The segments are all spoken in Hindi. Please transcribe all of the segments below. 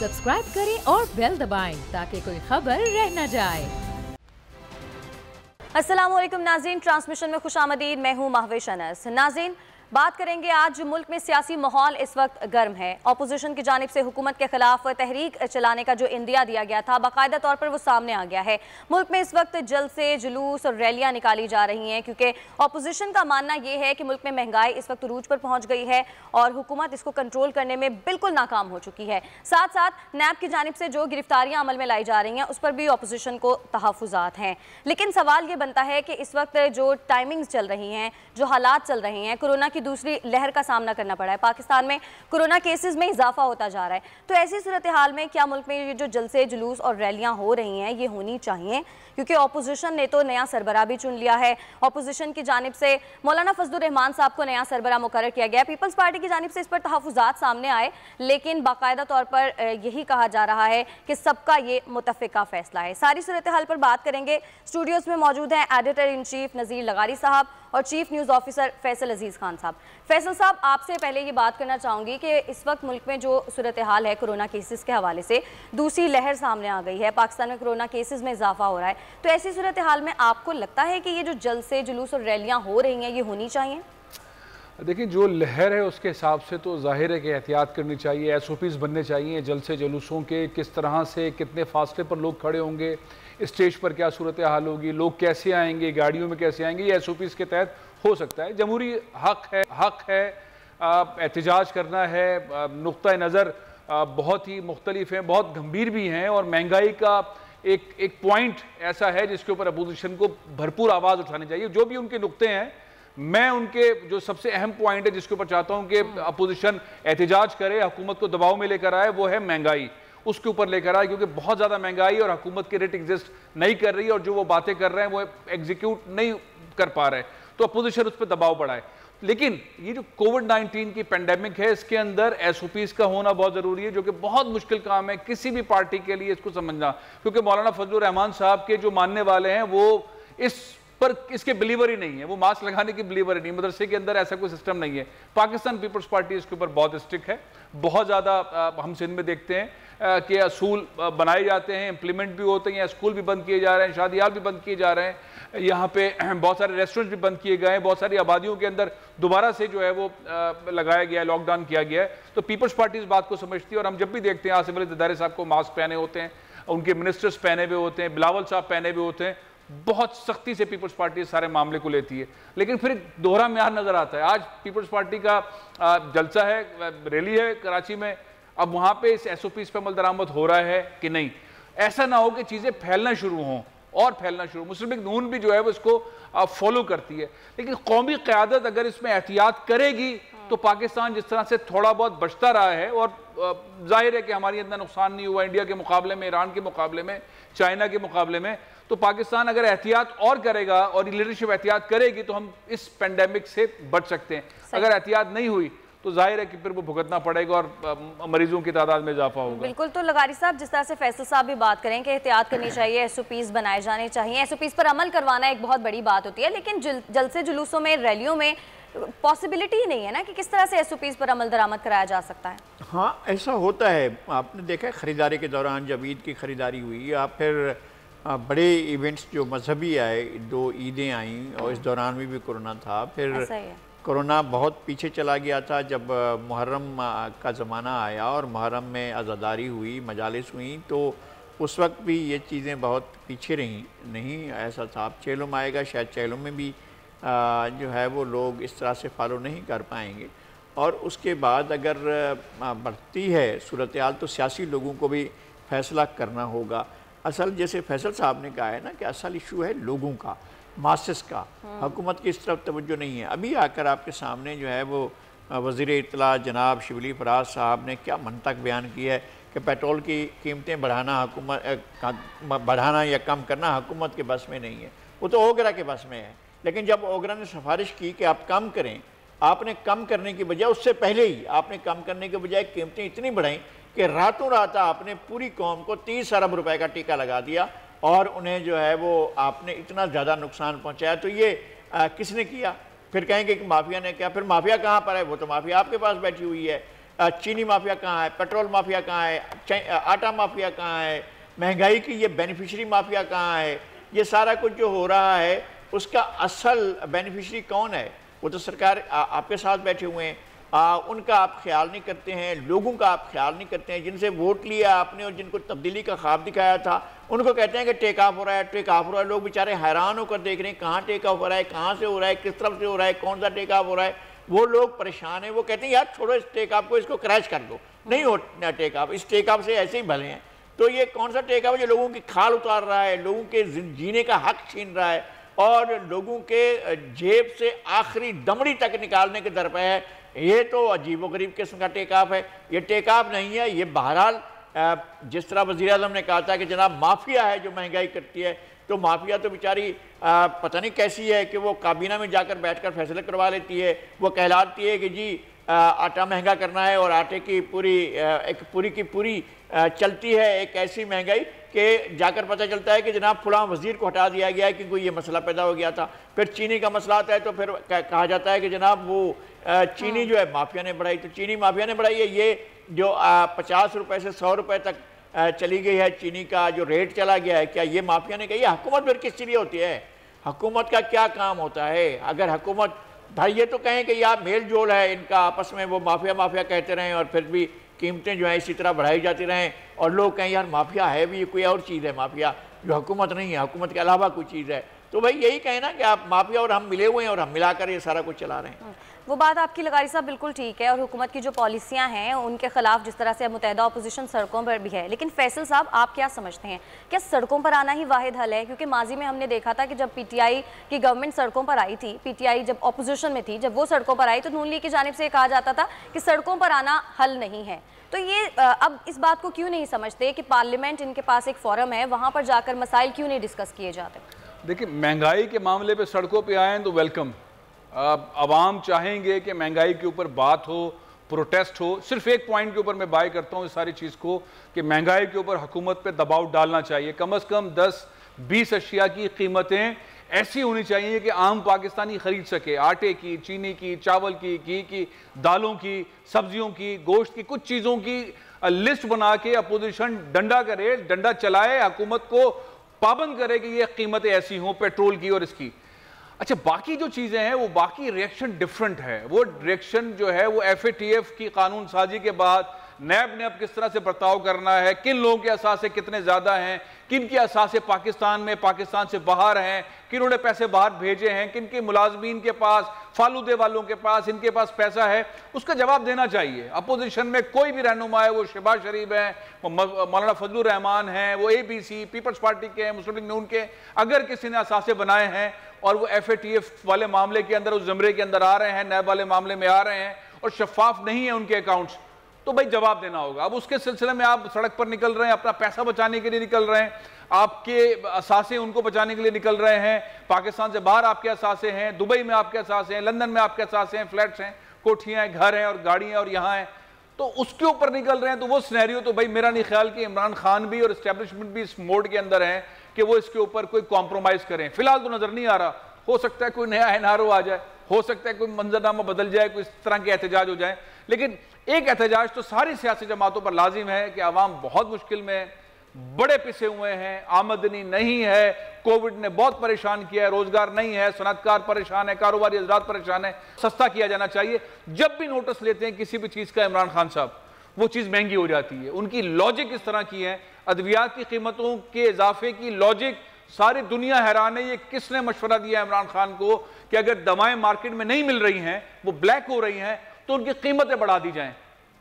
सब्सक्राइब करें और बेल दबाएं ताकि कोई खबर रह न जाए। अस्सलामुअलैकुम नाज़रीन, ट्रांसमिशन में खुशामदीद। मैं हूँ महविश अनस। नाज़रीन, बात करेंगे आज मुल्क में सियासी माहौल इस वक्त गर्म है। अपोजिशन की जानिब से हुकूमत के खिलाफ तहरीक चलाने का जो इंदिया दिया गया था, बाकायदा तौर पर वो सामने आ गया है। मुल्क में इस वक्त जलसे, जुलूस और रैलियां निकाली जा रही हैं क्योंकि अपोजिशन का मानना यह है कि मुल्क में महंगाई इस वक्त उरूज पर पहुंच गई है और हुकूमत इसको कंट्रोल करने में बिल्कुल नाकाम हो चुकी है। साथ साथ नैब की जानिब से जो गिरफ्तारियां अमल में लाई जा रही हैं उस पर भी अपोजिशन को तहफ़्फ़ुज़ात हैं। लेकिन सवाल ये बनता है कि इस वक्त जो टाइमिंग्स चल रही हैं, जो हालात चल रहे हैं, कोरोना की दूसरी लहर का सामना करना पड़ा है, पाकिस्तान में कोरोना केसेस में इजाफा होता जा रहा है, तो ऐसी सूरत हाल में क्या मुल्क में ये जो जलसे, जुलूस और रैलियां हो रही हैं ये होनी चाहिए? क्योंकि अपोजिशन ने तो नया सरबराह भी चुन लिया है। अपोजिशन की जानिब से मौलाना फजलुर रहमान साहब को नया सरबराह मुकर्रर किया गया। पीपल्स पार्टी की जानिब से इस पर तहफ़्फ़ुज़ात सामने आए, लेकिन बाकायदा तौर पर यही कहा जा रहा है कि सबका ये मुतफ़िका फैसला है। सारी सूरत हाल पर बात करेंगे। स्टूडियोज़ में मौजूद हैं एडिटर इन चीफ नज़ीर लगारी साहब और चीफ न्यूज़ ऑफिसर फैसल अजीज़ खान साहब। फैसल साहब, आपसे पहले ये बात करना चाहूँगी कि इस वक्त मुल्क में जो सूरत हाल है कोरोना केसेस के हवाले से, दूसरी लहर सामने आ गई है, पाकिस्तान में कोरोना केसेस में इजाफा हो रहा है, तो ऐसी सूरत हाल में आपको लगता है कि ये जो जलसे, जुलूस और रैलियाँ हो रही हैं ये होनी चाहिए? देखिए, जो लहर है उसके हिसाब से तो जाहिर है कि एहतियात करनी चाहिए, SOPs बनने चाहिए जलसे जुलूसों के, किस तरह से कितने फासले पर लोग खड़े होंगे, स्टेज पर क्या सूरत हाल होगी, लोग कैसे आएंगे, गाड़ियों में कैसे आएंगे, ये SOPs के तहत हो सकता है। जमहूरी हक है एहतजाज करना है। नुक्ता नज़र बहुत ही मुख्तलिफ हैं, बहुत गंभीर भी हैं, और महंगाई का एक पॉइंट ऐसा है जिसके ऊपर अपोजिशन को भरपूर आवाज़ उठानी चाहिए। जो भी उनके नुक्ते हैं, मैं उनके जो सबसे अहम पॉइंट है जिसके ऊपर चाहता हूं कि अपोजिशन एहतजाज करे, हुकूमत को दबाव में लेकर आए, वो है महंगाई। उसके ऊपर लेकर आए, क्योंकि बहुत ज़्यादा महंगाई और हुकूमत की रेट एग्जिस्ट नहीं कर रही है, और जो वो बातें कर रहे हैं वो एग्जीक्यूट नहीं कर पा रहे, तो अपोजिशन उस पर दबाव बढ़ाए। लेकिन ये जो कोविड-19 की पेंडेमिक है, इसके अंदर SOPs का होना बहुत ज़रूरी है, जो कि बहुत मुश्किल काम है किसी भी पार्टी के लिए इसको समझना, क्योंकि मौलाना फजलुर रहमान साहब के जो मानने वाले हैं वो इसके बिलीवर ही नहीं है, वो मास्क लगाने की बिलीवर ही नहीं। मदरसे के अंदर ऐसा कोई सिस्टम नहीं है। पाकिस्तान पीपल्स पार्टी इसके ऊपर बहुत स्ट्रिक्ट है, बहुत ज़्यादा। हम सिंध में देखते हैं कि असूल बनाए जाते हैं, इम्प्लीमेंट भी होते हैं, स्कूल भी बंद किए जा रहे हैं, शादियाँ भी बंद किए जा रहे हैं, यहाँ पे बहुत सारे रेस्टोरेंट भी बंद किए गए हैं, बहुत सारी आबादियों के अंदर दोबारा से जो है वो लगाया गया है, लॉकडाउन किया गया है। तो पीपल्स पार्टी इस बात को समझती है, और हम जब भी देखते हैं आसिफ अली जरदारी साहब को मास्क पहने होते हैं, उनके मिनिस्टर्स पहने हुए होते हैं, बिलावल साहब पहने हुए होते हैं, बहुत सख्ती से पीपल्स पार्टी सारे मामले को लेती है। लेकिन फिर एक दोहरा म्यार नजर आता है। आज पीपल्स पार्टी का जलसा है, रैली है कराची में, अब वहां पे इस SOPs पे अमल दरामद हो रहा है कि नहीं? ऐसा ना हो कि चीजें फैलना शुरू हों और फैलना शुरू। मुस्लिम लीग नून भी जो है वो इसको फॉलो करती है, लेकिन कौमी क़यादत अगर इसमें एहतियात करेगी तो पाकिस्तान जिस तरह से थोड़ा बहुत बचता रहा है, और जाहिर है कि हमारी इतना नुकसान नहीं हुआ इंडिया के मुकाबले में, ईरान के मुकाबले में, चाइना के मुकाबले में, तो पाकिस्तान अगर एहतियात और करेगा और लीडरशिप एहतियात करेगी तो हम इस पेंडेमिक से बच सकते हैं। अगर एहतियात नहीं हुई तो जाहिर है कि फिर वो भुगतना पड़ेगा और मरीजों की तादाद में इजाफा होगा। बिल्कुल। तो लगारी साहब, जिस तरह से फैसल साहब भी बात करें कि एहतियात करनी चाहिए, SOPs बनाए जाने चाहिए, SOPs पर अमल करवाना एक बहुत बड़ी बात होती है, लेकिन जलसे जुलूसों में, रैलियों में पॉसिबिलिटी ही नहीं है ना कि किस तरह से SOPs पर अमल दरामद कराया जा सकता है। हाँ, ऐसा होता है। आपने देखा है ख़रीदारी के दौरान जब ईद की ख़रीदारी हुई, या फिर बड़े इवेंट्स जो मजहबी आए, 2 ईदें आईं और इस दौरान भी कोरोना था, फिर कोरोना बहुत पीछे चला गया था जब मुहर्रम का ज़माना आया और मुहर्रम में अज़ादारी हुई, मजालिस हुई, तो उस वक्त भी ये चीज़ें बहुत पीछे रहीं। नहीं ऐसा था, अब चेलों आएगा, शायद चेलों में भी जो है वो लोग इस तरह से फॉलो नहीं कर पाएंगे, और उसके बाद अगर बढ़ती है सूरत हाल तो सियासी लोगों को भी फैसला करना होगा। असल जैसे फैसल साहब ने कहा है ना कि असल इशू है लोगों का, मासेस का, हुकूमत की इस तरफ तवज्जो नहीं है। अभी आकर आपके सामने जो है वो वज़ीर इत्तला जनाब शिबली फराज साहब ने क्या मंतक बयान किया है कि पेट्रोल की कीमतें बढ़ाना या कम करना हुकूमत के बस में नहीं है, वो तो ओगरा के बस में है। लेकिन जब ओगरा ने सिफारिश की कि आप कम करें, आपने कम करने की बजाय, उससे पहले ही आपने कम करने के बजाय कीमतें इतनी बढ़ाई कि रातों रात आपने पूरी कौम को 30 अरब रुपए का टीका लगा दिया, और उन्हें जो है वो आपने इतना ज़्यादा नुकसान पहुँचाया। तो ये किसने किया? फिर कहेंगे कि माफिया ने क्या? फिर माफिया कहाँ पर है? वो तो माफिया आपके पास बैठी हुई है। चीनी माफिया कहाँ है, पेट्रोल माफिया कहाँ है, आटा माफिया कहाँ है, महंगाई की ये बेनिफिशरी माफिया कहाँ है। ये सारा कुछ जो हो रहा है उसका असल बेनिफिशरी कौन है? वो तो सरकार आपके साथ बैठे हुए हैं, उनका आप ख्याल नहीं करते हैं, लोगों का आप ख्याल नहीं करते हैं। जिनसे वोट लिया आपने और जिनको तब्दीली का ख्वाब दिखाया था, उनको कहते हैं कि टेक ऑफ हो रहा है, टेक ऑफ हो रहा है। लोग बेचारे हैरान होकर देख रहे हैं कहाँ टेक ऑफ हो रहा है, कहाँ से हो रहा है, किस तरफ से हो रहा है, कौन सा टेक ऑफ हो रहा है। वो लोग परेशान हैं, वो कहते हैं यार छोड़ो इस टेक ऑफ को, इसको क्रैश कर दो, नहीं हो टेक ऑफ, इस टेक ऑफ से ऐसे ही भले हैं। तो ये कौन सा टेक ऑफ है जो लोगों की खाल उतार रहा है, लोगों के जीने का हक छीन रहा है और लोगों के जेब से आखिरी दमड़ी तक निकालने के दर पे है। ये तो अजीबोगरीब किस्म का टेक ऑफ है। ये टेक ऑफ नहीं है, ये बहरहाल जिस तरह वज़ीर आज़म ने कहा था कि जनाब माफिया है जो महंगाई करती है, तो माफिया तो बेचारी पता नहीं कैसी है कि वो काबीना में जाकर बैठकर फैसले करवा लेती है। वो कहलाती है कि जी आटा महंगा करना है और आटे की पूरी की पूरी चलती है एक ऐसी महंगाई कि जाकर पता चलता है कि जनाब फलां वज़ीर को हटा दिया गया है कि कोई ये मसला पैदा हो गया था। फिर चीनी का मसला आता है तो फिर कहा जाता है कि जनाब वो चीनी जो है माफिया ने बढ़ाई, तो चीनी माफिया ने बढ़ाई है। ये जो 50 रुपये से 100 रुपये तक चली गई है चीनी का जो रेट चला गया है, क्या ये माफिया ने कही? हुकूमत फिर किस लिए होती है? हुकूमत का क्या काम होता है? अगर हुकूमत भाई ये तो कहें कि यार मेल जोल है इनका आपस में, वो माफिया माफिया कहते रहें और फिर भी कीमतें जो हैं इसी तरह बढ़ाई जाती रहें और लोग कहें यार माफिया है भी, ये कोई और चीज़ है माफिया जो हुकूमत नहीं है, हुकूमत के अलावा कोई चीज़ है। तो भाई यही कहें ना कि आप माफिया और हम मिले हुए हैं और हम मिलाकर ये सारा कुछ चला रहे हैं। वो बात आपकी लगाई साहब बिल्कुल ठीक है और हुकूमत की जो पॉलिसियां हैं उनके खिलाफ जिस तरह से मुतहदा अपोजिशन सड़कों पर भी है। लेकिन फैसल साहब आप क्या समझते हैं, क्या सड़कों पर आना ही वाहिद हल है? क्योंकि माजी में हमने देखा था कि जब पीटीआई की गवर्नमेंट सड़कों पर आई थी, पीटीआई जब अपोजिशन में थी, जब वो सड़कों पर आई तो नून लीग की जानिब से कहा जाता था कि सड़कों पर आना हल नहीं है। तो ये अब इस बात को क्यों नहीं समझते कि पार्लियामेंट इनके पास एक फोरम है, वहाँ पर जाकर मसाइल क्यों नहीं डिस्कस किए जाते? देखिए महंगाई के मामले पे सड़कों पे आए तो वेलकम। अवाम चाहेंगे कि महंगाई के ऊपर बात हो, प्रोटेस्ट हो। सिर्फ एक पॉइंट के ऊपर मैं बाय करता हूँ इस सारी चीज़ को कि महंगाई के ऊपर हुकूमत पे दबाव डालना चाहिए। कम से कम 10-20 अशिया की कीमतें ऐसी होनी चाहिए कि आम पाकिस्तानी खरीद सके। आटे की, चीनी की, चावल की, घी की, दालों की, सब्जियों की, गोश्त की, कुछ चीज़ों की लिस्ट बना के अपोजिशन डंडा करे, डंडा चलाए, हुकूमत को पाबंद करे कि ये कीमतें ऐसी हों पेट्रोल की और इसकी। अच्छा बाकी जो चीज़ें हैं वो बाकी रिएक्शन डिफरेंट है। वो रिएक्शन जो है वो FATF की कानून साजी के बाद नैब ने अब किस तरह से बर्ताव करना है, किन लोगों के असासे कितने ज़्यादा हैं, किन के असासे पाकिस्तान में पाकिस्तान से बाहर हैं, किन्होंने पैसे बाहर भेजे हैं, किन के मुलाजमीन के पास, फालूदे वालों के पास, इनके पास पैसा है, उसका जवाब देना चाहिए। अपोजिशन में कोई भी रहनुमा है, वो शहबाज शरीफ है, वो मौलाना फजलुर रहमान हैं, वो ABC पीपल्स पार्टी के हैं, मुस्लिम लीग नून के, अगर किसी ने असासे बनाए हैं और वो FATF वाले मामले के अंदर, उस ज़मरे के अंदर आ रहे हैं, नैब वाले मामले में आ रहे हैं और शफाफ नहीं है उनके अकाउंट्स, तो भाई जवाब देना होगा। अब उसके सिलसिले में आप सड़क पर निकल रहे हैं, अपना पैसा बचाने के लिए निकल रहे हैं, आपके असासे उनको बचाने के लिए निकल रहे हैं, पाकिस्तान से बाहर आपके असासे हैं, दुबई में आपके असासे हैं, लंदन में आपके असासे हैं, फ्लैट्स हैं, कोठियाँ हैं, घर हैं और गाड़ियाँ और यहाँ हैं, तो उसके ऊपर निकल रहे हैं। तो वो सिनेरियो तो भाई मेरा नहीं ख्याल कि इमरान खान भी और इस्टेब्लिशमेंट भी इस मोड के अंदर हैं कि वो इसके ऊपर कोई कॉम्प्रोमाइज़ करें। फिलहाल तो नज़र नहीं आ रहा। हो सकता है कोई नया एनआरओ आ जाए, हो सकता है कोई मंजरनामा बदल जाए, कोई इस तरह के एहतजाज हो जाए, लेकिन एक एहतजाज तो सारी सियासी जमातों पर लाजिम है कि आवाम बहुत मुश्किल में, बड़े पिसे हुए हैं, आमदनी नहीं है, कोविड ने बहुत परेशान किया है, रोजगार नहीं है, सनतकार परेशान है, कारोबारी हजरात परेशान है। सस्ता किया जाना चाहिए। जब भी नोटिस लेते हैं किसी भी चीज़ का इमरान खान साहब, वो चीज़ महंगी हो जाती है। उनकी लॉजिक इस तरह की है, अद्वियात की कीमतों के इजाफे की लॉजिक सारी दुनिया हैरान है। ये किसने मशवरा दिया इमरान खान को कि अगर दवाएं मार्केट में नहीं मिल रही हैं, वो ब्लैक हो रही हैं, तो उनकी कीमतें बढ़ा दी जाएं?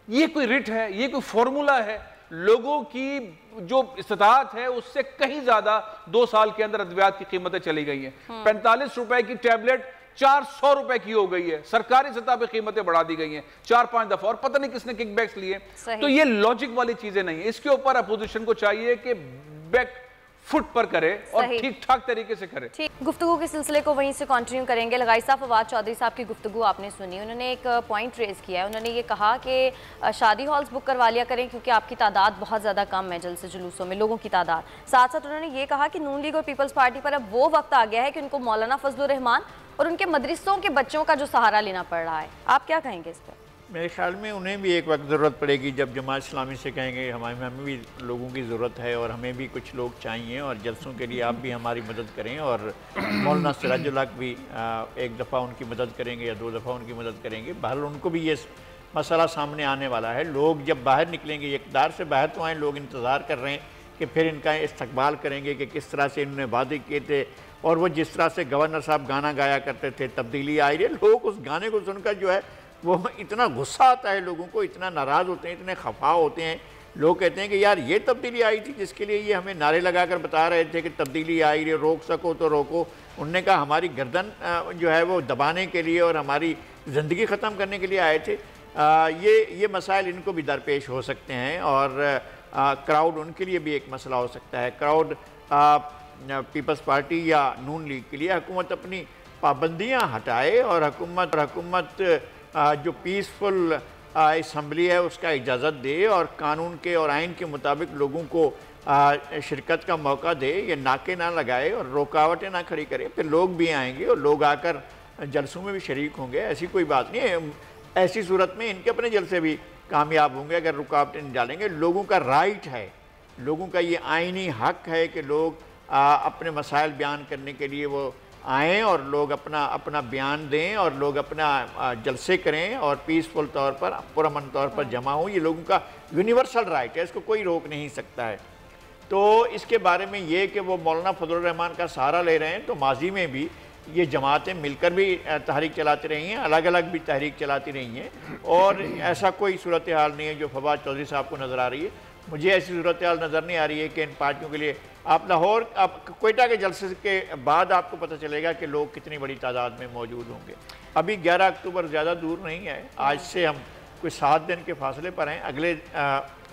ये कोई रिट है? ये कोई फॉर्मूला है? लोगों की जो इस्तात है उससे कहीं ज्यादा 2 साल के अंदर अद्वियात की कीमतें चली गई हैं। 45 रुपए की टैबलेट 400 रुपए की हो गई है। सरकारी सतह पे कीमतें बढ़ा दी गई हैं 4-5 दफा, और पता नहीं किसने किकबैक्स लिए। तो ये लॉजिक वाली चीजें नहीं है। इसके ऊपर अपोजिशन को चाहिए कि बैक फुट पर करे और ठीक ठाक तरीके से करे। ठीक, गुफ्तगू के सिलसिले को वहीं से कंटिन्यू करेंगे। लगाई साहब, फवाद चौधरी साहब की गुफ्तगू आपने सुनी, उन्होंने एक पॉइंट रेज किया है। उन्होंने ये कहा कि शादी हॉल्स बुक करवा लिया करें क्योंकि आपकी तादाद बहुत ज़्यादा कम है जलसे जुलूसों में, लोगों की तादाद। साथ साथ उन्होंने ये कहा कि नून लीग और पीपल्स पार्टी पर अब वो वक्त आ गया है कि उनको मौलाना फजलुर रहमान और उनके मदरसों के बच्चों का जो सहारा लेना पड़ रहा है। आप क्या कहेंगे इस पर? मेरे ख्याल में उन्हें भी एक वक्त ज़रूरत पड़ेगी जब जमात इस्लामी से कहेंगे हमें भी लोगों की ज़रूरत है और हमें भी कुछ लोग चाहिए और जलसों के लिए आप भी हमारी मदद करें, और मौलाना सिराजुल हक भी एक दफ़ा उनकी मदद करेंगे या 2 दफ़ा उनकी मदद करेंगे। बहरहाल उनको भी ये मसला सामने आने वाला है। लोग जब बाहर निकलेंगे, इक़्तिदार से बाहर तो आए, लोग इंतज़ार कर रहे हैं कि फिर इनका इस्तकबाल करेंगे कि किस तरह से इन्होंने वादे किए थे, और वो जिस तरह से गवर्नर साहब गाना गाया करते थे, तब्दीली आई रही है। लोग उस गाने को सुनकर जो है वो इतना गुस्सा आता है लोगों को, इतना नाराज़ होते हैं, इतने खफा होते हैं। लोग कहते हैं कि यार ये तब्दीली आई थी जिसके लिए ये हमें नारे लगाकर बता रहे थे कि तब्दीली आई रही, रोक सको तो रोको। उनने कहा हमारी गर्दन जो है वो दबाने के लिए और हमारी ज़िंदगी ख़त्म करने के लिए आए थे। ये मसाइल इनको भी दरपेश हो सकते हैं, और क्राउड उनके लिए भी एक मसला हो सकता है। क्राउड पीपल्स पार्टी या नून लीग के लिए हुकूमत अपनी पाबंदियाँ हटाए और हुकूमत जो पीसफुल असम्बली है उसका इजाज़त दे और कानून के और आइन के मुताबिक लोगों को शिरकत का मौका दे, ये नाके ना लगाए और रुकावटें ना खड़ी करे। फिर लोग भी आएंगे और लोग आकर जलसों में भी शरीक होंगे। ऐसी कोई बात नहीं है। ऐसी सूरत में इनके अपने जलसे भी कामयाब होंगे अगर रुकावटें नहीं डालेंगे। लोगों का राइट है, लोगों का ये आइनी हक है कि लोग अपने मसाइल बयान करने के लिए वो आएँ और लोग अपना बयान दें और लोग अपना जलसे करें और पीसफुल तौर पर, पुरअमन तौर पर जमा हों। ये लोगों का यूनिवर्सल राइट है, इसको कोई रोक नहीं सकता है। तो इसके बारे में ये कि वो मौलाना फजलुर रहमान का सहारा ले रहे हैं, तो माजी में भी ये जमातें मिलकर भी तहरीक चलाती रही हैं, अलग अलग भी तहरीक चलाती रही हैं, और ऐसा कोई सूरत हाल नहीं है जो फवाद चौधरी साहब को नज़र आ रही है। मुझे ऐसी सूरत हाल नज़र नहीं आ रही है कि इन पार्टियों के लिए आप लाहौर, आप कोयटा के जलसे के बाद आपको पता चलेगा कि लोग कितनी बड़ी तादाद में मौजूद होंगे। अभी 11 अक्टूबर ज़्यादा दूर नहीं है, आज से हम कोई 7 दिन के फासले पर हैं। अगले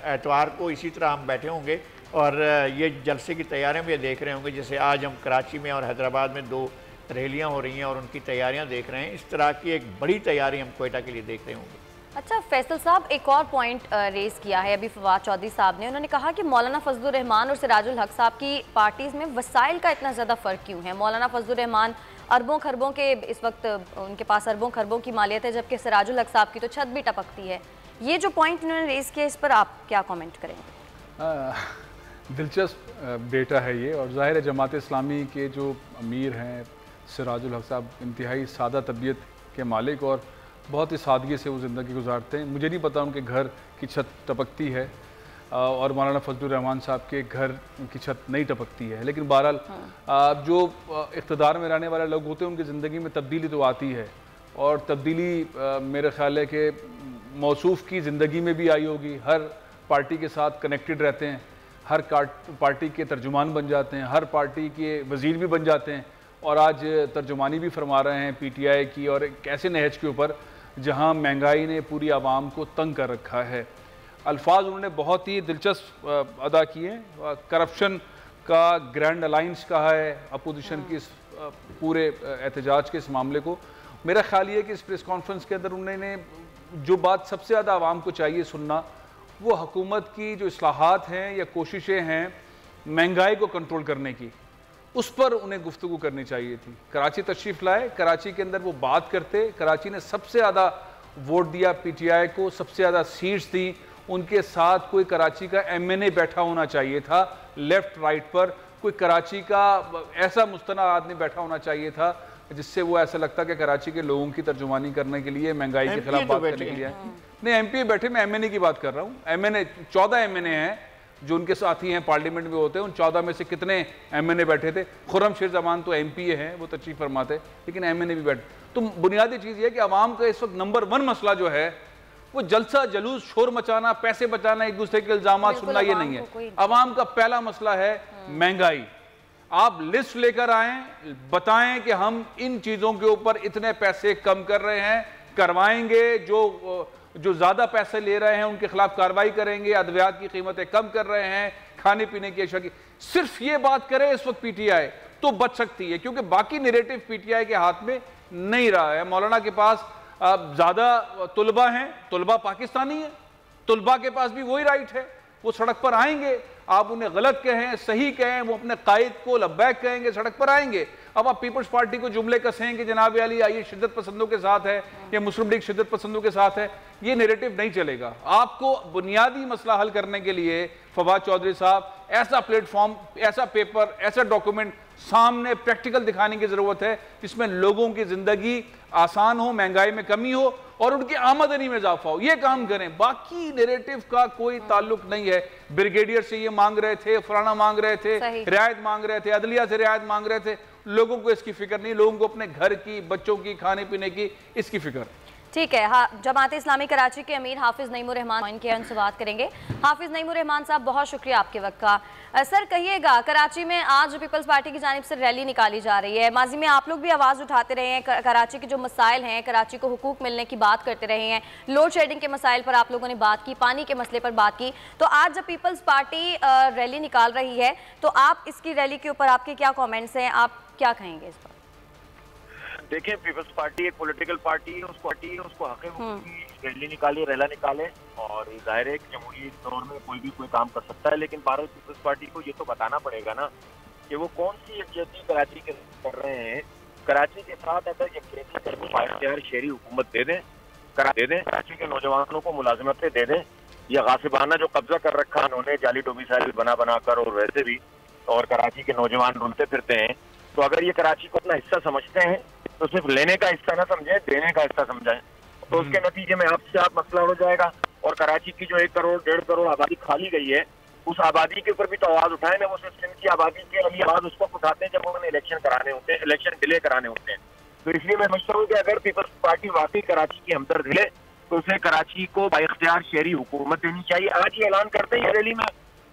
एतवार को इसी तरह हम बैठे होंगे और ये जलसे की तैयारियाँ भी देख रहे होंगे। जैसे आज हम कराची में और हैदराबाद में 2 रैलियाँ हो रही हैं और उनकी तैयारियाँ देख रहे हैं। इस तरह की एक बड़ी तैयारी हम कोयटा के लिए देख रहे होंगे। अच्छा फैसल साहब, एक और पॉइंट रेज़ किया है अभी फवाद चौधरी साहब ने। उन्होंने कहा कि मौलाना फजलुर रहमान और सिराजुल हक साहब की पार्टीज़ में वसाइल का इतना ज़्यादा फ़र्क क्यों है? मौलाना फजलुर रहमान अरबों खरबों के, इस वक्त उनके पास अरबों खरबों की मालियत है, जबकि सिराजुल हक साहब की तो छत भी टपकती है। ये जो पॉइंट उन्होंने रेज़ किया, इस पर आप क्या कॉमेंट करेंगे? दिलचस्प डेटा है ये, और ज़ाहिर है जमात इस्लामी के जो अमीर हैं सिराजुल हक साहब इंतहाई सादा तबीयत के मालिक और बहुत ही सादगी से वो ज़िंदगी गुजारते हैं। मुझे नहीं पता उनके घर की छत टपकती है और मौलाना फजलुर रहमान साहब के घर की छत नहीं टपकती है, लेकिन बहरहाल जो इक़्तिदार में रहने वाले लोग होते हैं उनकी ज़िंदगी में तब्दीली तो आती है, और तब्दीली मेरे ख्याल है कि मौसूफ़ की ज़िंदगी में भी आई होगी। हर पार्टी के साथ कनेक्टेड रहते हैं, हर पार्टी के तर्जुमान बन जाते हैं, हर पार्टी के वज़ीर भी बन जाते हैं, और आज तर्जुमानी भी फरमा रहे हैं PTI की, और एक ऐसे नहज के ऊपर जहां महंगाई ने पूरी आवाम को तंग कर रखा है। अल्फाज उन्होंने बहुत ही दिलचस्प अदा किए। करप्शन का ग्रैंड अलाइंस कहा है अपोजिशन की इस पूरे एहतजाज के इस मामले को। मेरा ख्याल ये कि इस प्रेस कॉन्फ्रेंस के अंदर उन्होंने जो बात सबसे ज़्यादा आवाम को चाहिए सुनना, वो हुकूमत की जो इस्लाहात हैं या कोशिशें हैं महंगाई को कंट्रोल करने की, उस पर उन्हें गुफ्तगू करनी चाहिए थी। कराची तशरीफ़ लाए, कराची के अंदर वो बात करते। कराची ने सबसे ज़्यादा वोट दिया PTI को, सबसे ज़्यादा सीट्स दी। उनके साथ कोई कराची का MNA बैठा होना चाहिए था, लेफ़्ट राइट पर कोई कराची का ऐसा मुस्तनद आदमी बैठा होना चाहिए था जिससे वो ऐसा लगता कि कराची के लोगों की तर्जुमानी करने के लिए, महंगाई के खिलाफ बात करने के लिए। नहीं, MP बैठे, मैं MNA की बात कर रहा हूँ। MNA 14 MNA हैं जो उनके साथी हैं, पार्लियामेंट में होते हैं। उन 14 में से कितने MNA बैठे थे? खुर्रम शेर जमान तो MPA हैं, वो तशरीफ फरमाते, लेकिन MNA भी बैठे। तो बुनियादी चीज़ ये है कि आवाम का इस वक्त नंबर 1 मसला जो है वो जलसा जलूस, शोर मचाना, पैसे बचाना, एक दूसरे के इल्जाम सुनना, ये नहीं है। आवाम का पहला मसला है महंगाई। आप लिस्ट लेकर आएँ, बताएं कि हम इन चीज़ों के ऊपर इतने पैसे कम कर रहे हैं, करवाएंगे, जो ज़्यादा पैसे ले रहे हैं उनके खिलाफ कार्रवाई करेंगे, अद्वियात की कीमतें कम कर रहे हैं, खाने पीने की अशिया की। सिर्फ ये बात करे इस वक्त PTI तो बच सकती है, क्योंकि बाकी नैरेटिव PTI के हाथ में नहीं रहा है। मौलाना के पास ज़्यादा तुलबा हैं, तुलबा पाकिस्तानी है, तुलबा के पास भी वही राइट है, वो सड़क पर आएंगे। आप उन्हें गलत कहें, सही कहें, वो अपने कायद को लब्बैक कहेंगे, सड़क पर आएंगे। अब आप पीपल्स पार्टी को जुमले कसें कि जनाब अली आइए शिद्दत पसंदों के साथ है या मुस्लिम लीग शिद्दत पसंदों के साथ है, ये नैरेटिव नहीं चलेगा। आपको बुनियादी मसला हल करने के लिए फवाद चौधरी साहब ऐसा प्लेटफॉर्म, ऐसा पेपर, ऐसा डॉक्यूमेंट सामने प्रैक्टिकल दिखाने की जरूरत है जिसमें लोगों की जिंदगी आसान हो, महंगाई में कमी हो और उनकी आमदनी में इजाफा हो। ये काम करें, बाकी नैरेटिव का कोई ताल्लुक नहीं है। ब्रिगेडियर से ये मांग रहे थे, फलाना मांग रहे थे, रियायत मांग रहे थे, अदलिया से रियायत मांग रहे थे, लोगों को इसकी फिक्र नहीं, लोगों को अपने घर की, बच्चों की, खाने पीने की इसकी फिक्र। ठीक है, हाँ, जमात इस्लामी कराची के अमीर हाफिज नईमुर रहमान के उनसे बात करेंगे। हाफिज नईमुर रहमान साहब, बहुत शुक्रिया आपके वक्त का। सर कहिएगा, कराची में आज पीपल्स पार्टी की जानिब से रैली निकाली जा रही है, माजी में आप लोग भी आवाज़ उठाते रहे हैं, कराची के जो मसाइल हैं, कराची को हुकूक मिलने की बात करते रहे हैं, लोड शेडिंग के मसाइल पर आप लोगों ने बात की, पानी के मसले पर बात की, तो आज जब पीपल्स पार्टी रैली निकाल रही है तो आप इसकी रैली के ऊपर आपके क्या कॉमेंट्स हैं, आप क्या कहेंगे इस पर? देखिए, पीपल्स पार्टी एक पॉलिटिकल पार्टी है, उसको हक है रैली निकाले, रैला निकाले, और जाहिर है कि जमहूरी दौर में कोई भी कोई काम कर सकता है, लेकिन भारत पीपल्स पार्टी को ये तो बताना पड़ेगा ना कि वो कौन सी यकजहती कराची के कर रहे हैं। कराची के साथ अगर यकजहती करके बाइख्तियार शहरी हुकूमत दे दें, कराची के नौजवानों को मुलाजिमतें दे दें, या गासिबाना जो कब्जा कर रखा उन्होंने जाली डोमिसाइल बना कर, और वैसे भी, और कराची के नौजवान रुलते फिरते हैं, तो अगर ये कराची को अपना हिस्सा समझते हैं तो सिर्फ लेने का हिस्सा ना समझे, देने का हिस्सा समझाएं, तो उसके नतीजे में आपसे आप मसला हो जाएगा। और कराची की जो 1 करोड़ 1.5 करोड़ आबादी खाली गई है, उस आबादी के ऊपर भी तो आवाज उठाए ना। वो सिर्फ सिंध की आबादी के लिए आवाज उसको उठाते हैं जब उन्होंने इलेक्शन कराने होते हैं, इलेक्शन डिले कराने होते हैं। तो इसलिए मैं समझता हूँ कि अगर पीपल्स पार्टी वाकई कराची की हमदर्द है तो उसे कराची को बाइख्तियार शहरी हुकूमत देनी चाहिए। आज ही ऐलान करते हैं रैली में,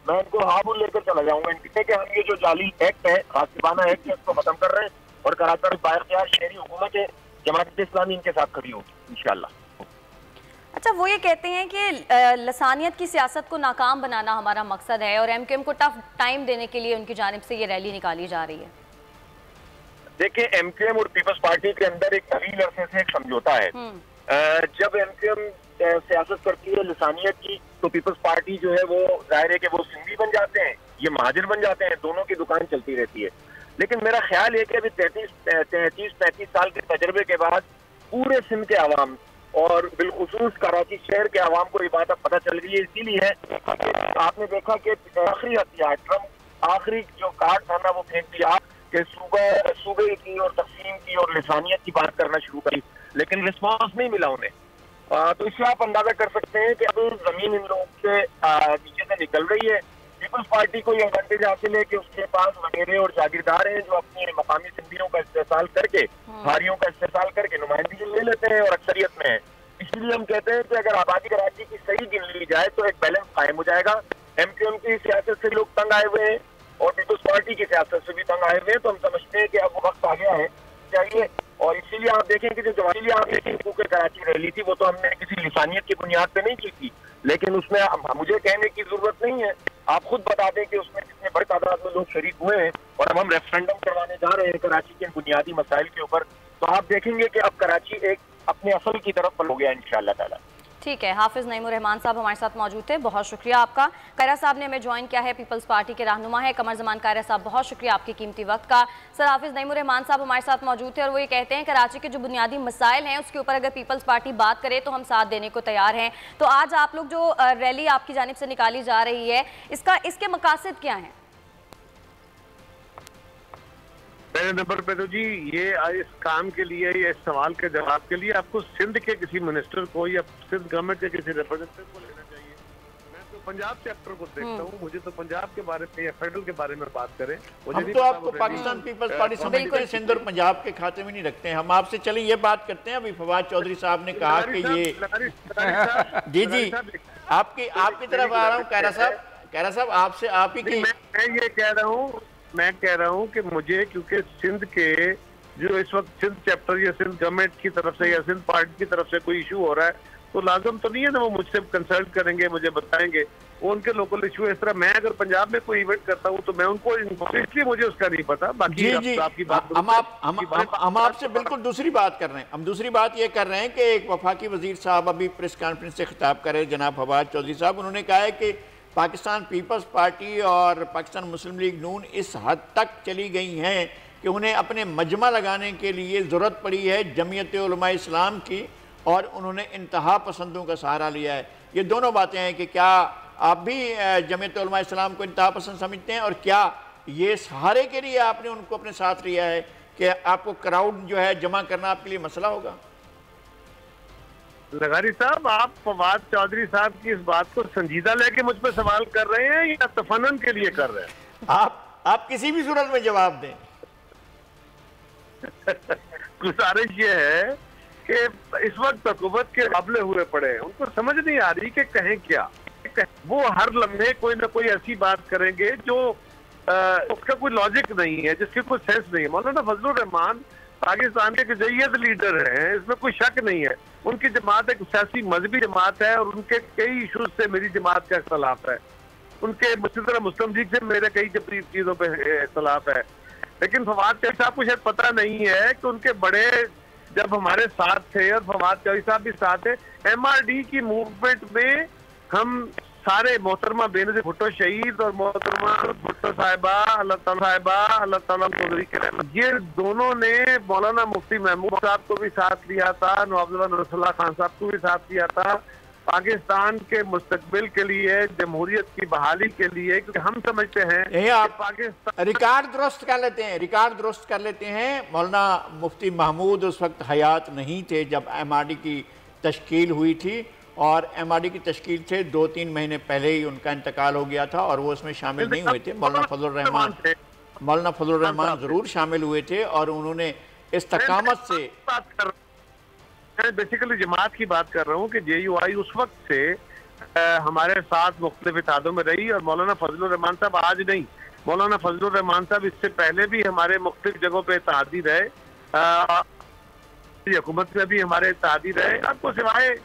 मैं उनको हाबुल लेकर चला जाऊंगा इनके कि हम ये जो जाली एक्ट है, गासिबाना एक्ट है, इसको खत्म कर रहे हैं और कराची बाइख्तियार शहरी हुकूमत है, जमात इस्लामी इनके साथ खड़ी होगी इंशाल्लाह। अच्छा, वो ये कहते हैं कि लसानियत की सियासत को नाकाम बनाना हमारा मकसद है और एमक्यूएम को टफ टाइम देने के लिए उनकी जानिब से ये रैली निकाली जा रही है। देखिए, एमक्यूएम और पीपल्स पार्टी के अंदर एक तवील अरसे से एक समझौता है। जब एमक्यूएम सियासत करती है लसानियत की, तो पीपल्स पार्टी जो है वो जाहिर है कि वो सिंधी बन जाते हैं, ये महाजिर बन जाते हैं, दोनों की दुकान चलती रहती है। लेकिन मेरा ख्याल है कि अभी 33-35 साल के तजर्बे के बाद पूरे सिंध के अवाम और बिलखुसूस कराची शहर के अवाम को ये बात अब पता चल गई है। इसीलिए आपने देखा कि आखिरी हथियार ट्रम्प आखिरी जो कार्ड था ना वो फेंक दिया कि सूबे की और तकसीम की और लिसानियत की बात करना शुरू करी, लेकिन रिस्पॉन्स नहीं मिला उन्हें। तो इससे आप अंदाजा कर सकते हैं कि अब जमीन इन लोगों के नीचे से निकल रही है। पीपल्स पार्टी को यह एडवांटेज हासिल है कि उसके पास वडेरे और जागीरदार हैं जो अपने मकामी सिंधियों का इस्तेमाल करके, हारियों का इस्तेमाल करके नुमाइंदगी ले लेते हैं और अक्सरियत में है। इसलिए हम कहते हैं कि अगर आबादी कराची की सही गिन ली जाए तो एक बैलेंस कायम हो जाएगा। एमक्यूएम की सियासत से लोग तंग आए हुए हैं और पीपल्स पार्टी की सियासत से भी तंग आए हुए हैं, तो हम समझते हैं कि अब वो वक्त आ गया है चाहिए। और इसीलिए आप देखें कि जो जवानी आपने हुकूक कराची रैली थी वो तो हमने किसी लिसानियत की बुनियाद पे नहीं की थी, लेकिन उसमें मुझे कहने की जरूरत नहीं है, आप खुद बता दें कि उसमें कितने बड़ी तादाद में लोग शरीक हुए हैं। और अब हम रेफरेंडम करवाने जा रहे हैं कराची के बुनियादी मसाइल के ऊपर, तो आप देखेंगे कि अब कराची एक अपने असल की तरफ हो गया इंशाअल्लाह ताला। ठीक है, हाफिज नईमुर रहमान साहब हमारे साथ मौजूद थे, बहुत शुक्रिया आपका। कायरा साहब ने हमें ज्वाइन किया है, पीपल्स पार्टी के रहनुमा है कमर जमान कायरा साहब, बहुत शुक्रिया आपके कीमती वक्त का। सर, हाफिज नईमुर रहमान साहब हमारे साथ मौजूद थे और वो ये कहते हैं कराची के जो बुनियादी मसाइल हैं उसके ऊपर अगर पीपल्स पार्टी बात करे तो हम साथ देने को तैयार हैं। तो आज आप लोग जो रैली आपकी जानिब से निकाली जा रही है, इसके मकासद क्या हैं? पहले नंबर पे तो जी ये इस काम के लिए, या इस सवाल के जवाब के लिए आपको सिंध के किसी मिनिस्टर को या सिंध गवर्नमेंट के किसी रिप्रेजेंटेटिव को लेना चाहिए। मैं तो पंजाब चैप्टर को देखता हूँ, मुझे तो पंजाब के बारे में या फेडरल के बारे में बात करें। हम तो आपको पाकिस्तान पीपल्स पार्टी समझते हैं, सिंध और पंजाब के खाते में नहीं रखते हैं। हम आपसे चलिए ये बात करते हैं, अभी फवाद चौधरी साहब ने कहा कि ये जी जी आपकी तरफ आ रहा हूँ। कायरा साहब आपसे आप ही की मैं कह रहा हूँ कि मुझे, क्योंकि सिंध के जो इस वक्त सिंध चैप्टर या सिंध गवर्नमेंट की तरफ से या सिंध पार्टी की तरफ से कोई इशू हो रहा है, तो लाजम तो नहीं है ना वो मुझसे कंसल्ट करेंगे, मुझे बताएंगे, वो उनके लोकल इशू है। इस तरह मैं अगर पंजाब में कोई इवेंट करता हूँ तो मैं उनको, इसलिए मुझे उसका नहीं पता। बाकी आपकी बात हम आपसे बिल्कुल दूसरी बात कर रहे हैं। हम दूसरी बात ये कर रहे हैं कि एक वफाकी वजीर साहब अभी प्रेस कॉन्फ्रेंस से खिताब कर रहे जनाब फवाद चौधरी साहब, उन्होंने कहा है कि पाकिस्तान पीपल्स पार्टी और पाकिस्तान मुस्लिम लीग नून इस हद तक चली गई हैं कि उन्हें अपने मजमा लगाने के लिए ज़रूरत पड़ी है जमीयत उलमा इस्लाम की, और उन्होंने इंतहा पसंदों का सहारा लिया है। ये दोनों बातें हैं कि क्या आप भी जमीयत उलमा इस्लाम को इंतहा पसंद समझते हैं, और क्या ये सहारे के लिए आपने उनको अपने साथ लिया है कि आपको क्राउड जो है जमा करना आपके लिए मसला होगा? लगारी साहब, आप फवाद चौधरी साहब की इस बात को संजीदा लेके मुझ पर सवाल कर रहे हैं या तफनन के लिए कर रहे हैं? आप किसी भी सूरत में जवाब दें। गुजारिश ये है कि इस वक्त हुकूमत के काबले हुए पड़े हैं, उनको समझ नहीं आ रही कि कहें क्या। वो हर लम्हे कोई ना कोई ऐसी बात करेंगे जो उसका कोई लॉजिक नहीं है, जिसके कोई सेंस नहीं है। मौलाना फजलुर रहमान पाकिस्तान के एक जय्यद लीडर हैं, इसमें कोई शक नहीं है। उनकी जमात एक सियासी मजहबी जमात है और उनके कई इशूज से मेरी जमात का इख्तलाफ है। उनके मुस्लिम लीग से मेरे कई चीजों पे इख्तलाफ है। लेकिन फवाद चौधरी साहब को शायद पता नहीं है कि उनके बड़े जब हमारे साथ थे, और फवाद चौधरी साहब भी साथ थे, MRD की मूवमेंट में हम सारे मोहतरमा बेनज़ीर भुट्टो शहीद और मोहतरमा भुट्टो साहिबा अल्लाह ताला ये दोनों ने मौलाना मुफ्ती महमूद साहब को भी साथ लिया था, नवाब रसूलुल्लाह खान साहब को भी साथ लिया था, पाकिस्तान के मुस्तकबिल के लिए, जमहूरियत की बहाली के लिए, क्योंकि हम समझते हैं आप पाकिस्तान रिकॉर्ड दुरुस्त कर लेते हैं। मौलाना मुफ्ती महमूद उस वक्त हयात नहीं थे जब MRD की तश्कील हुई थी, और MRD की तश्कील से 2-3 महीने पहले ही उनका इंतकाल हो गया था और वो उसमें शामिल नहीं हुए थे। मौलाना फजलुर रहमान जरूर शामिल हुए थे, और उन्होंने इस्तकामत से मैं बेसिकली जमात की बात कर रहा हूँ कि JUI उस वक्त से हमारे साथ मुख्तलिफ इत्तेहादों में रही, और मौलाना फजलुर रहमान साहब आज नहीं, मौलाना फजलुर रहमान साहब इससे पहले भी हमारे मुख्तलिफ जगहों पे इत्तेहादी रहे, हुकूमत में भी हमारे इत्तेहादी रहे। आपको सिवाय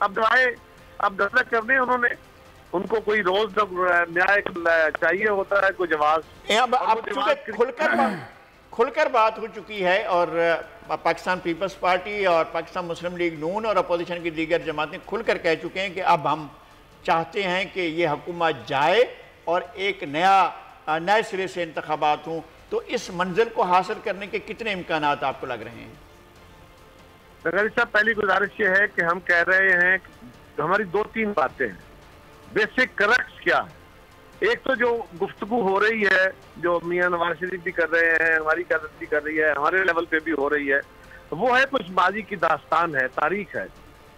अब दस्तक करने उन्होंने, उनको कोई रोज न्याय चाहिए होता है, कोई जवाब। अब खुलकर बात हो चुकी है, और पाकिस्तान पीपल्स पार्टी और पाकिस्तान मुस्लिम लीग नून और अपोजिशन की दीगर जमातें खुलकर कह चुके हैं कि अब हम चाहते हैं कि ये हुकूमत जाए और एक नए सिरे से इंतखाबात हों। तो इस मंजिल को हासिल करने के कितने इम्कानात आपको लग रहे हैं? नगरी साहब, पहली गुजारिश ये है कि हम कह रहे हैं कि हमारी 2-3 बातें हैं। बेसिक करक्स क्या है? एक तो जो गुफ्तगू हो रही है, जो मियां नवाज शरीफ भी कर रहे हैं, हमारी क़यादत भी कर रही है, हमारे लेवल पे भी हो रही है, वो है कुछ माजी की दास्तान है, तारीख है,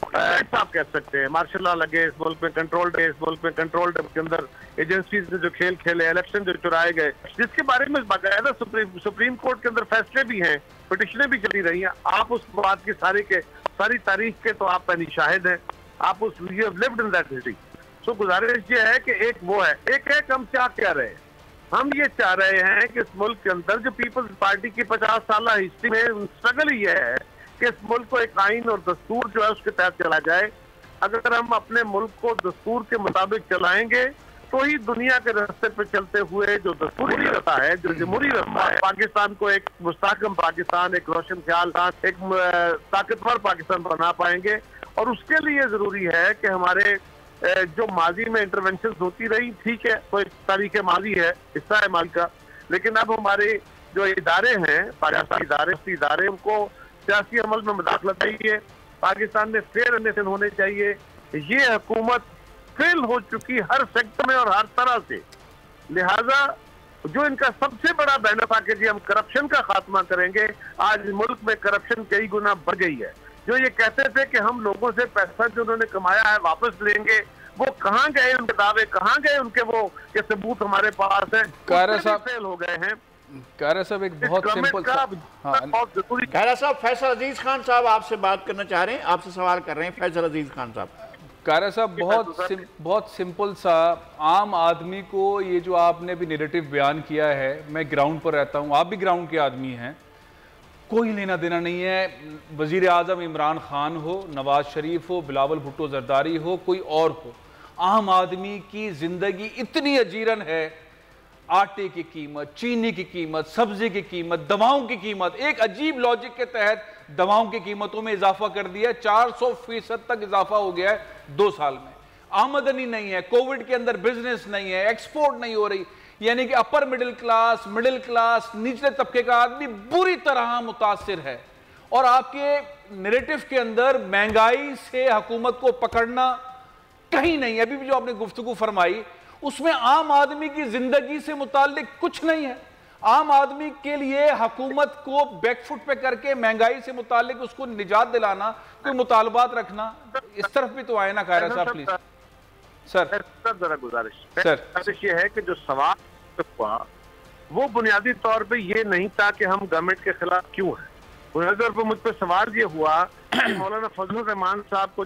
आप कह सकते हैं। मार्शल लॉ लगे इस मुल्क में, कंट्रोल डे इस मुल्क में, कंट्रोल डे के अंदर एजेंसीज ने जो खेल खेले, इलेक्शन जो चुराए गए, जिसके बारे में बाकायदा सुप्रीम कोर्ट के अंदर फैसले भी हैं, पिटिशनें भी चली रही हैं। आप उस बात की सारी तारीख के तो आप पहली शाहिद हैं, आप उस you have lived in that history. So गुजारिश ये है कि एक वो है, एक है कि हम क्या कह रहे हैं। हम ये चाह रहे हैं कि इस मुल्क के अंदर जो पीपल्स पार्टी की 50 साल हिस्ट्री में स्ट्रगल ये है कि इस मुल्क को एक आइन और दस्तूर जो है उसके तहत चला जाए। अगर हम अपने मुल्क को दस्तूर के मुताबिक चलाएंगे तो ही दुनिया के रास्ते पे चलते हुए जो दस्तूरी रास्ता है, जो जमहूरी रास्ता है, पाकिस्तान को एक मुस्तहकम पाकिस्तान, एक रोशन ख्याल, एक ताकतवर पाकिस्तान बना पाएंगे। और उसके लिए जरूरी है कि हमारे जो माजी में इंटरवेंशन होती रही, ठीक है, कोई तारीख माजी है, हिस्सा है माल का, लेकिन अब हमारे जो इदारे हैं, पाकिस्तानी इदारे, उनको सियासी अमल में मुदाखलत चाहिए, पाकिस्तान में फेयर इलेक्शन होने चाहिए। ये हुकूमत फेल हो चुकी हर सेक्टर में और हर तरह से, लिहाजा जो इनका सबसे बड़ा बैनर था कि जी हम करप्शन का खात्मा करेंगे, आज मुल्क में करप्शन कई गुना बढ़ गई है। जो ये कहते थे कि हम लोगों से पैसा जो उन्होंने कमाया है वापस लेंगे, वो कहाँ गए उनके दावे, कहाँ गए उनके वो के सबूत हमारे पास हैं, फेल हो गए हैं। कारा साहब एक बहुत सिंपल कारा साहब, फैसल अजीज खान साहब आपसे बात करना चाह रहे हैं, आपसे सवाल कर रहे हैं। फैसल अजीज खान साहब। कारा साहब, बहुत सिंपल सा, आम आदमी को ये जो आपने भी नैरेटिव बयान किया है, मैं ग्राउंड पर रहता हूँ, आप भी ग्राउंड के आदमी हैं, कोई लेना देना नहीं है। वजीर आज़म इमरान खान हो, नवाज शरीफ हो, बिलावल भुट्टो जरदारी हो, कोई और हो, आम आदमी की जिंदगी इतनी अजीरन है। आटे की कीमत, चीनी की कीमत, सब्जी की कीमत, दवाओं की कीमत, एक अजीब लॉजिक के तहत दवाओं की कीमतों में इजाफा कर दिया है। 400% तक इजाफा हो गया है 2 साल में। आमदनी नहीं है, कोविड के अंदर बिजनेस नहीं है, एक्सपोर्ट नहीं हो रही, यानी कि अपर मिडिल क्लास, निचले तबके का आदमी बुरी तरह मुतासिर है। और आपके नैरेटिव के अंदर महंगाई से हुकूमत को पकड़ना कहीं नहीं। अभी भी जो आपने गुफ्तगू फरमाई उसमें आम आदमी की जिंदगी से मुताल्लिक कुछ नहीं है। आम आदमी के लिए हुकूमत को बैकफुट पे करके महंगाई से मुताल्लिक उसको निजात दिलाना, कोई मुतालबात रखना, इस तरफ भी तो आए ना कायरा साहब प्लीज। सर जरा गुजारिश ये है कि जो सवाल हुआ वो बुनियादी तौर पे ये नहीं था कि हम गवर्नमेंट के खिलाफ क्यों हैं। बुनियादी तौर पर मुझ पर सवाल ये हुआ कि मौलाना फजलुर रहमान साहब को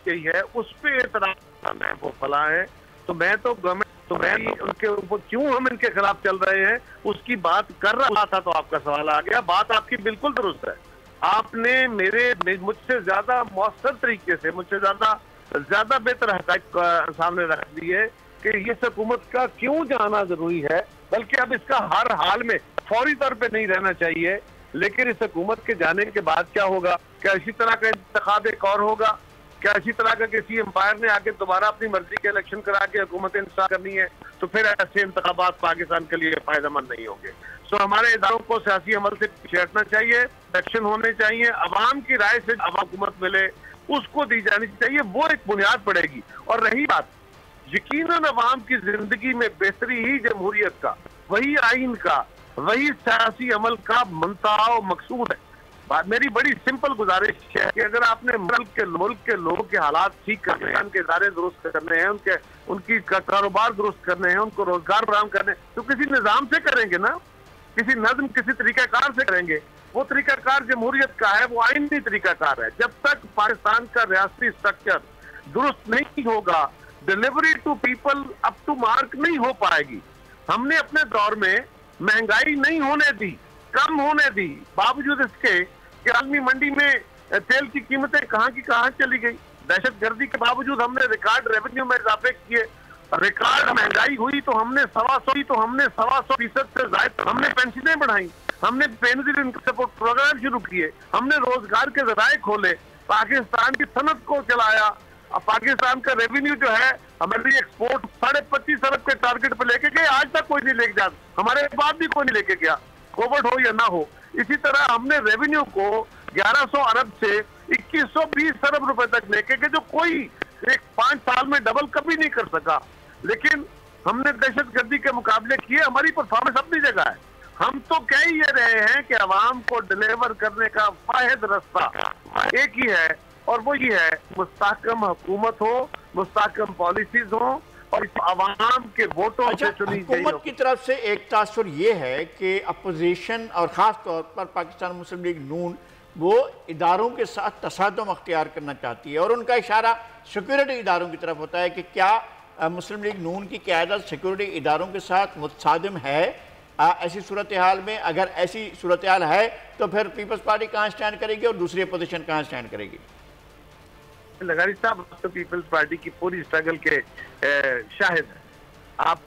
यही है उस पे एतराज है, वो फला है, तो मैं तो गवर्नमेंट तो मैं उनके ऊपर क्यों हम इनके खिलाफ चल रहे हैं उसकी बात कर रहा था। तो आपका सवाल आ गया, बात आपकी बिल्कुल दुरुस्त है। आपने मुझसे ज्यादा मौसर तरीके से मुझसे ज्यादा बेहतर हक़ाइक़ सामने रख दी है कि ये हुकूमत का क्यों जाना जरूरी है, बल्कि अब इसका हर हाल में फौरी तौर पे नहीं रहना चाहिए। लेकिन इस हुकूमत के जाने के बाद क्या होगा? क्या इसी तरह का इंतखाब एक और होगा? क्या इसी तरह का किसी एम्पायर ने आके दोबारा अपनी मर्जी के इलेक्शन करा के हुकूमत इंतजार करनी है? तो फिर ऐसे इंतखाबात पाकिस्तान के लिए फायदेमंद नहीं होंगे। सो हमारे इदारों को सियासी अमल से पीछे हटना चाहिए, इलेक्शन होने चाहिए, अवाम की राय से हुकूमत मिले उसको दी जानी चाहिए, वो एक बुनियाद पड़ेगी। और रही बात यकीनन अवाम की जिंदगी में बेहतरी ही जमहूरियत का, वही आइन का, वही सियासी अमल का मुंतहा मकसूद है। बात मेरी बड़ी सिंपल गुजारिश है कि अगर आपने मुल्क के लोगों के हालात ठीक करने हैं, उनके इदारे दुरुस्त करने हैं, उनकी कारोबार दुरुस्त करने हैं, उनको रोजगार फराहम करने हैं, तो किसी निजाम से करेंगे ना, किसी नज्म किसी तरीकाकार से करेंगे। वो तरीकाकार जमहूरियत का है, वो आईनी तरीकाकार है। जब तक पाकिस्तान का रियासती स्ट्रक्चर दुरुस्त नहीं होगा, delivery to people up to mark नहीं हो पाएगी। हमने अपने दौर में महंगाई नहीं होने दी, कम होने दी, बावजूद इसके कि आलमी मंडी में तेल की कीमतें कहाँ की कहाँ चली गई। दहशतगर्दी के बावजूद हमने रिकॉर्ड रेवेन्यू में इजाफे किए, रिकॉर्ड महंगाई हुई तो हमने 125% से ज्यादा हमने पेंशनें बढ़ाई, हमने बेनजीर इनकम सपोर्ट प्रोग्राम शुरू किए, हमने रोजगार के जराए खोले, पाकिस्तान की सनत को चलाया। अब पाकिस्तान का रेवेन्यू जो है हमारी एक्सपोर्ट 25.5 अरब के टारगेट पे लेके गए, आज तक कोई नहीं लेके जा, हमारे बाद भी कोई नहीं लेके गया, कोविड हो या ना हो। इसी तरह हमने रेवेन्यू को 1100 अरब से 2120 अरब रुपए तक लेके गए, जो कोई एक 5 साल में डबल कभी नहीं कर सका। लेकिन हमने दहशतगर्दी के मुकाबले किए, हमारी परफॉर्मेंस अपनी जगह है। हम तो कह ही रहे हैं कि अवाम को डिलीवर करने का वाहिद रास्ता एक ही है, और वो ये है मुस्तहकम हुकूमत हो, मुस्तहकम पॉलिसीज हो, और अवाम के वोटों से चुनी गई हुकूमत की तरफ से एक तासुर ये है कि अपोजिशन और ख़ास तौर पर पाकिस्तान मुस्लिम लीग नून वो इदारों के साथ तसादुम अख्तियार करना चाहती है, और उनका इशारा सिक्योरिटी इदारों की तरफ होता है कि क्या मुस्लिम लीग नून की क़यादत सिक्योरिटी इदारों के साथ मुतसादिम है? ऐसी सूरत हाल में अगर ऐसी सूरत हाल है तो फिर पीपल्स पार्टी कहाँ स्टैंड करेगी और दूसरी अपोजिशन कहाँ स्टैंड करेगी? लगारी साहब तो पीपल्स पार्टी की पूरी स्ट्रगल के शाहिद है, आप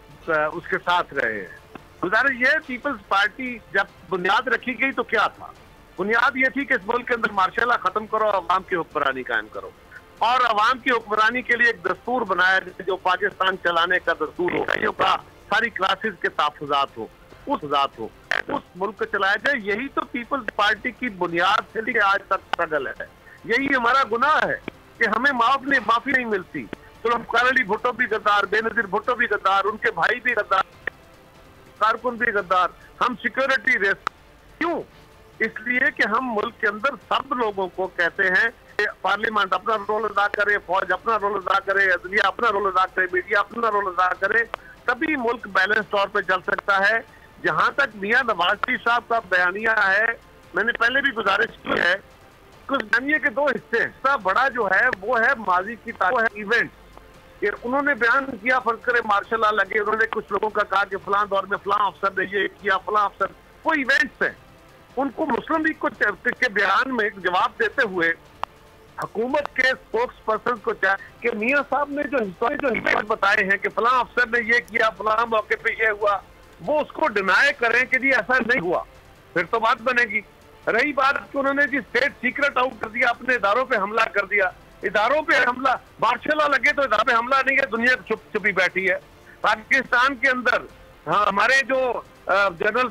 उसके साथ रहे हैं। गुजारिश ये, पीपल्स पार्टी जब बुनियाद रखी गई तो क्या था? बुनियाद ये थी कि इस मुल्क के अंदर मार्शल लॉ खत्म करो, अवाम की हुक्मरानी कायम करो, और अवाम की हुक्मरानी के लिए एक दस्तूर बनाया जो पाकिस्तान चलाने का दस्तूर हो, का सारी क्लासेस के तहफ़्फ़ुज़ात हो, उस मुल्क को चलाया जाए। यही तो पीपल्स पार्टी की बुनियाद से लेकर आज तक स्ट्रगल है। यही हमारा गुनाह है कि हमें माफी नहीं मिलती। तो हम कारली भुट्टो भी गद्दार, बेनजीर भुट्टो भी गद्दार, उनके भाई भी गद्दार, कारकुन भी गद्दार, हम सिक्योरिटी रिस्क क्यों? इसलिए कि हम मुल्क के अंदर सब लोगों को कहते हैं कि पार्लियामेंट अपना रोल अदा करे, फौज अपना रोल अदा करे, अदलिया अपना रोल अदा करे, मीडिया अपना रोल अदा करे, तभी मुल्क बैलेंस तौर पर चल सकता है। जहां तक मियां नवाज शरीफ साहब का बयानिया है, मैंने पहले भी गुजारिश की है, कुछ बयानिए के 2 हिस्से हैं। हिस्सा बड़ा जो है वो है माजी की तारीख है, इवेंट। उन्होंने बयान किया, फर्ज करे मार्शल लॉ लगे, उन्होंने कुछ लोगों का कहा कि फलां दौर में फलां अफसर ने ये किया, फलां अफसर, वो इवेंट्स हैं। उनको मुस्लिम लीग को के बयान में जवाब देते हुए हुकूमत के स्पोक्स पर्सन को चाहे कि मियां साहब ने जो इवेंट बताए हैं कि फलां अफसर ने ये किया, फलां मौके पे ये हुआ, वो उसको डिनाई करें कि जी ऐसा नहीं हुआ, फिर तो बात बनेगी। रही बात कि उन्होंने जी स्टेट सीक्रेट आउट कर दिया, अपने इदारों पे हमला कर दिया, इदारों पे हमला, मार्शल लॉ लगे तो इदारों पे हमला नहीं है, दुनिया चुप चुपी बैठी है। पाकिस्तान के अंदर हमारे जो जनरल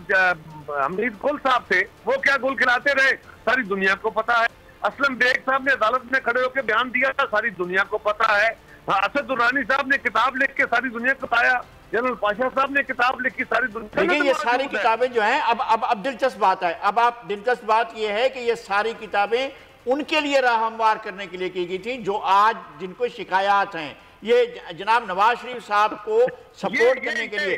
हमीद गुल साहब थे, वो क्या गुल खिलाते रहे, सारी दुनिया को पता है। असलम बेग साहब ने अदालत में खड़े होकर बयान दिया था, सारी दुनिया को पता है। असद दुरानी साहब ने किताब लिख के सारी दुनिया को बताया, जनरल पाशा साहब ने किताब लिखी, सारी दुनिया। देखिए ये सारी किताबें जो हैं, अब दिलचस्प बात है, दिलचस्प बात ये है कि ये सारी किताबें उनके लिए राह हमवार करने के लिए की गई थी जो आज जिनको शिकायत हैं, ये जनाब नवाज शरीफ साहब को सपोर्ट करने के लिए।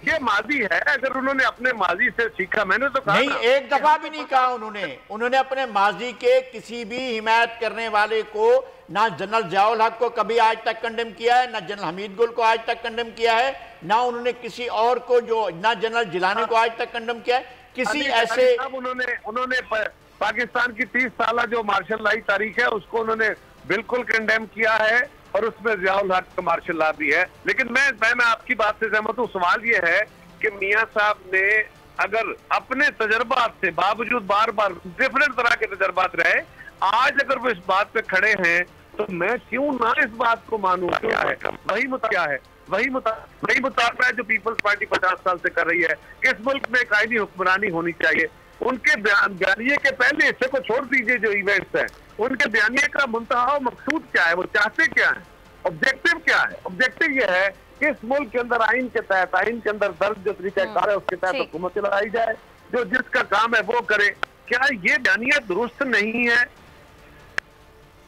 ये माजी है, अगर उन्होंने अपने माजी से सीखा, मैंने तो कहा नहीं, एक दफा भी नहीं कहा उन्होंने अपने माजी के किसी भी हिमायत करने वाले को, ना जनरल जियाउल हक को कभी आज तक कंडेम किया है, ना जनरल हमीद गुल को आज तक कंडेम किया है, ना उन्होंने किसी और को, जो ना जनरल जिलानी को आज तक कंडेम किया है, किसी ऐसे। उन्होंने पाकिस्तान की 30 साल जो मार्शल लॉ तारीख है उसको उन्होंने बिल्कुल कंडेम किया है, और उसमें जियाउल हक का मार्शल लॉ भी है। लेकिन मैं आपकी बात से सहमत हूँ। सवाल ये है कि मियां साहब ने अगर अपने तजर्बात से, बावजूद बार बार डिफरेंट तरह के तजर्बात रहे, आज अगर वो इस बात पे खड़े हैं तो मैं क्यों ना इस बात को मानूं। क्या है वही मुतालबा है जो पीपल्स पार्टी 50 साल से कर रही है कि इस मुल्क में कायदी हुक्मरानी होनी चाहिए। उनके बयानिए के पहले हिस्से को छोड़ दीजिए, जो इवेंट्स हैं, उनके बयानिए का मुंतहा मकसूद क्या है, वो चाहते क्या है, ऑब्जेक्टिव क्या है। ऑब्जेक्टिव ये है कि इस मुल्क के अंदर आइन के तहत, आइन के अंदर दर्ज जो तरीकाकार है उसके तहत हुकूमत चलाई जाए, जो जिसका काम है वो करे। क्या ये बयानिया दुरुस्त नहीं है?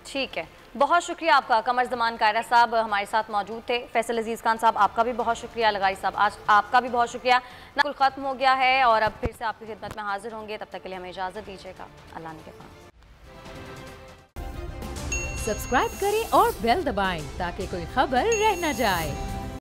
ठीक है, बहुत शुक्रिया आपका। कमर ज़मान कायरा साहब हमारे साथ मौजूद थे। फैसल अजीज़ खान साहब आपका भी बहुत शुक्रिया। लगाई साहब आज आपका भी बहुत शुक्रिया। कुल ख़त्म हो गया है और अब फिर से आपकी खिदमत में हाजिर होंगे, तब तक के लिए हमें इजाज़त दीजिएगा। अल्लाह ने के पास। सब्सक्राइब करें और बेल दबाएं ताकि कोई खबर रह न जाए।